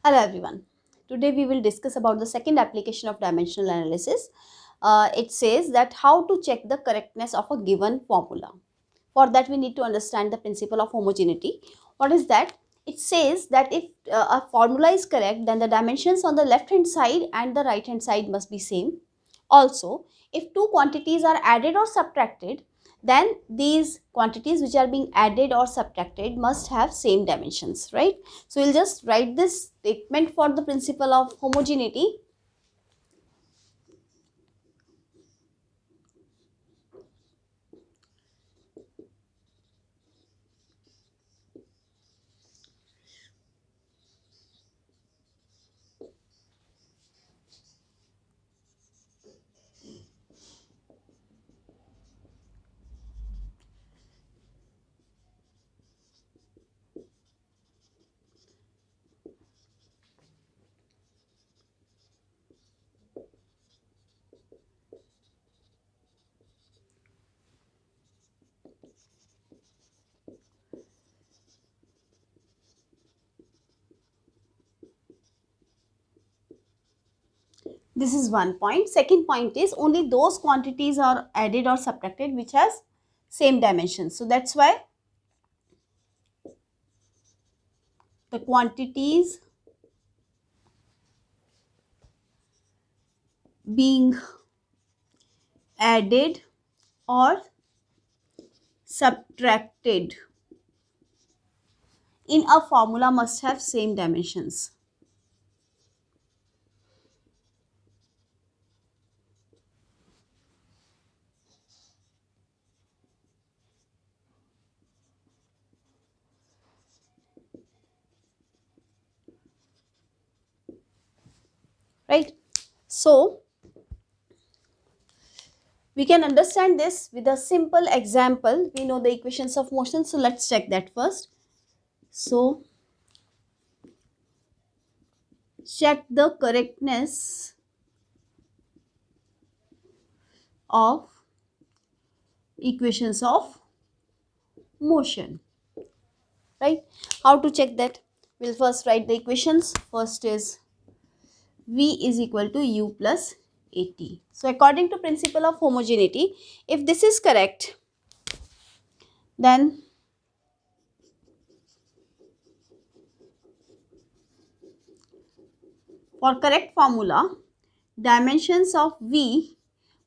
Hello everyone. Today we will discuss about the second application of dimensional analysis. It says that how to check the correctness of a given formula. For that we need to understand the principle of homogeneity. What is that? It says that if a formula is correct, then the dimensions on the left hand side and the right hand side must be same. Also, if two quantities are added or subtracted, then these quantities which are being added or subtracted must have same dimensions, right? So we'll just write this statement for the principle of homogeneity. This is one point. Second point is only those quantities are added or subtracted which has same dimensions. So that's why the quantities being added or subtracted in a formula must have same dimensions. Right? So we can understand this with a simple example. We know the equations of motion, so let's check that first. So check the correctness of equations of motion. Right? How to check that? We'll first write the equations. First is V is equal to U plus AT. So according to principle of homogeneity, if this is correct, then for correct formula, dimensions of V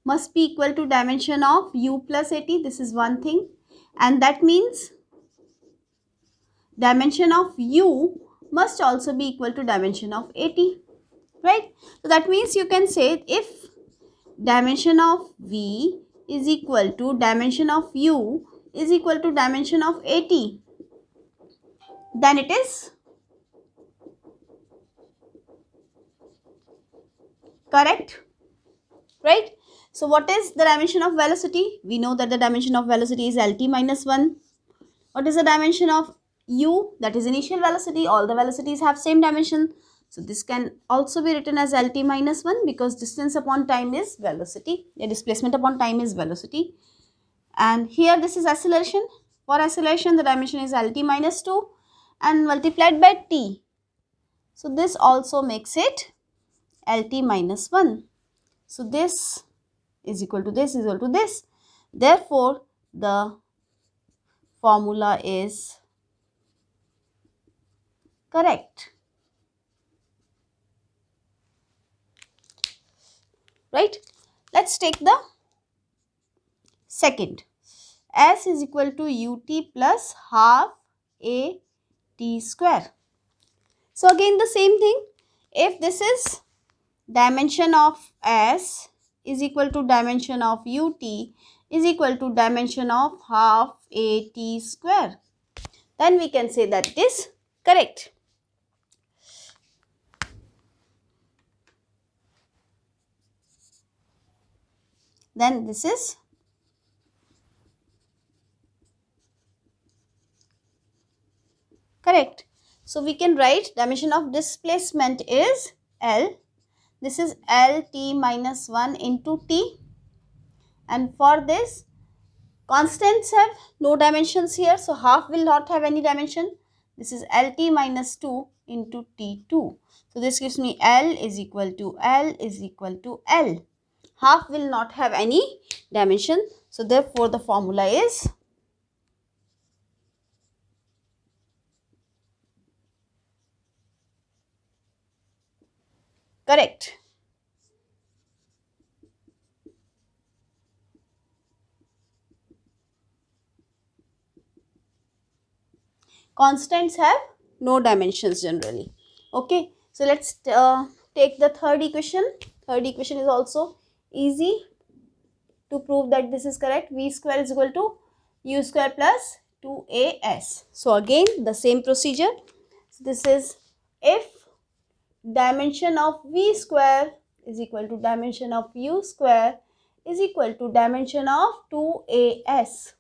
must be equal to dimension of U plus AT. This is one thing. And that means dimension of U must also be equal to dimension of AT. Right? So that means you can say if dimension of V is equal to dimension of U is equal to dimension of AT, then it is correct. Right? So what is the dimension of velocity? We know that the dimension of velocity is LT minus 1. What is the dimension of U? That is initial velocity. All the velocities have same dimension. So this can also be written as LT minus 1 because distance upon time is velocity. The displacement upon time is velocity. And here this is acceleration. For acceleration the dimension is LT minus 2 and multiplied by T. So this also makes it LT minus 1. So this is equal to this is equal to this. Therefore, the formula is correct. Right? Let's take the second. S is equal to ut plus half a t square. So again the same thing. If this is dimension of S is equal to dimension of ut is equal to dimension of half a t square, then we can say that it is correct. Then this is correct. So we can write dimension of displacement is L. This is LT minus 1 into T. And for this, constants have no dimensions here. So half will not have any dimension. This is LT minus 2 into T2. So this gives me L is equal to L is equal to L. Half will not have any dimension. So therefore the formula is correct. Constants have no dimensions generally. Okay, so let's take the third equation. Third equation is also easy to prove that this is correct. V square is equal to U square plus 2AS. So again the same procedure. So this is if dimension of V square is equal to dimension of U square is equal to dimension of 2AS,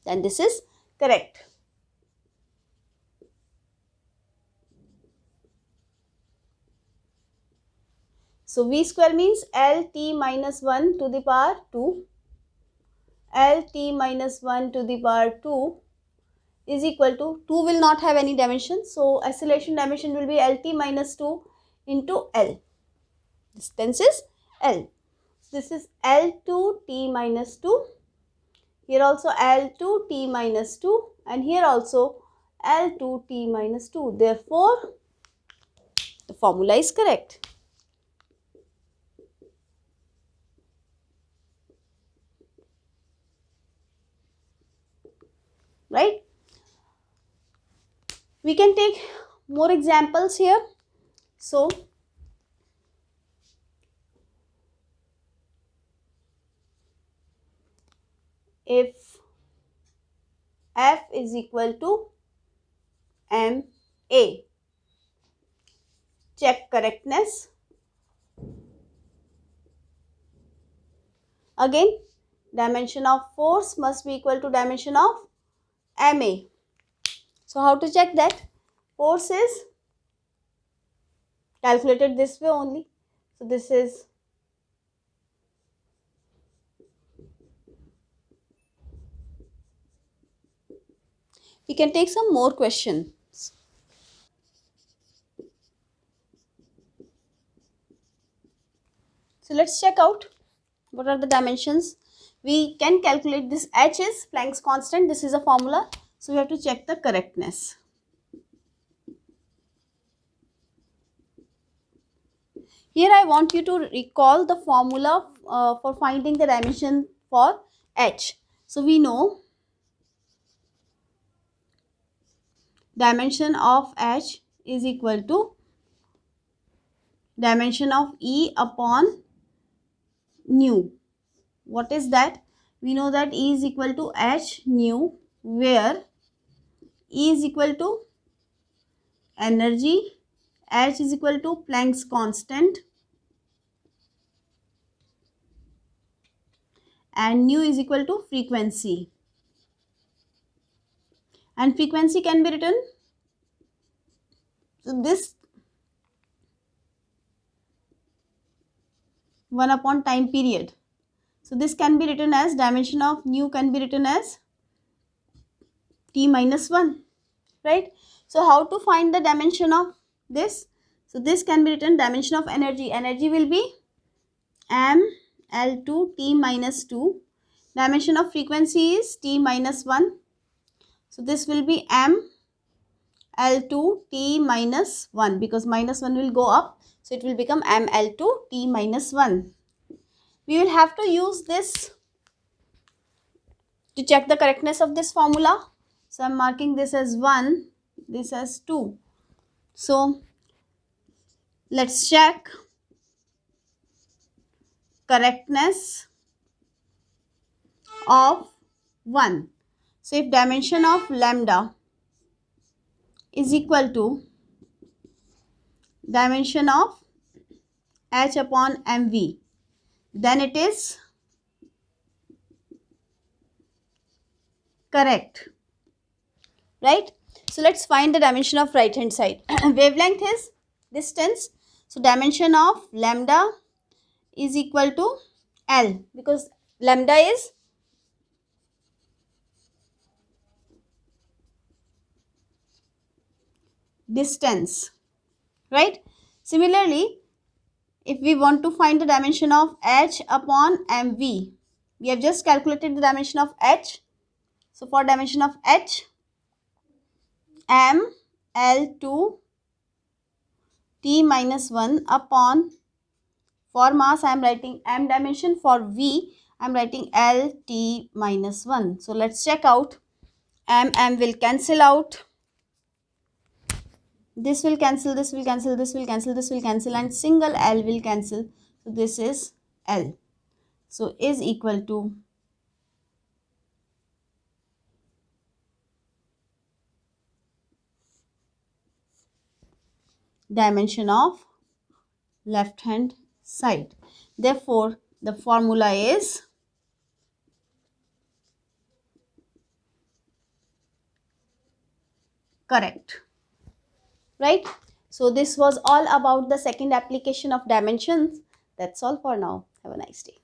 then this is correct. So V square means LT minus 1 to the power 2. LT minus 1 to the power 2 is equal to 2 will not have any dimension. So acceleration dimension will be LT minus 2 into L. Distance is L. This is L2 T minus 2. Here also L2 T minus 2 and here also L2 T minus 2. Therefore, the formula is correct. Right? We can take more examples here. So, if F is equal to MA, check correctness. Again, dimension of force must be equal to dimension of MA. So, how to check that? Force is calculated this way only. So, this is we can take some more questions. So, let's check out what are the dimensions. We can calculate this H is Planck's constant. This is a formula. So, we have to check the correctness. Here I want you to recall the formula for finding the dimension for H. So, we know dimension of H is equal to dimension of E upon nu. What is that? We know that E is equal to H nu, where E is equal to energy, H is equal to Planck's constant and nu is equal to frequency. And frequency can be written, so this 1 upon time period. So this can be written as dimension of nu can be written as T minus 1, right? So how to find the dimension of this? So this can be written dimension of energy. Energy will be M L2 T minus 2. Dimension of frequency is T minus 1. So this will be M L2 T minus 1 because minus 1 will go up. So it will become M L2 T minus 1. We will have to use this to check the correctness of this formula. So I am marking this as 1, this as 2. So let's check correctness of 1. So if dimension of lambda is equal to dimension of H upon mv, then it is correct, right? So let's find the dimension of right hand side. Wavelength is distance. So dimension of lambda is equal to L because lambda is distance, right? Similarly, if we want to find the dimension of h upon mv, we have just calculated the dimension of h. So for dimension of h, m L2 T minus 1 upon, for mass I am writing m dimension, for V I am writing L T minus 1. So let's check out. M will cancel out. This will cancel, this will cancel, this will cancel, this will cancel, and single L will cancel. So this is L. So is equal to dimension of left hand side. Therefore, the formula is correct, right? So this was all about the second application of dimensions. That's all for now. Have a nice day.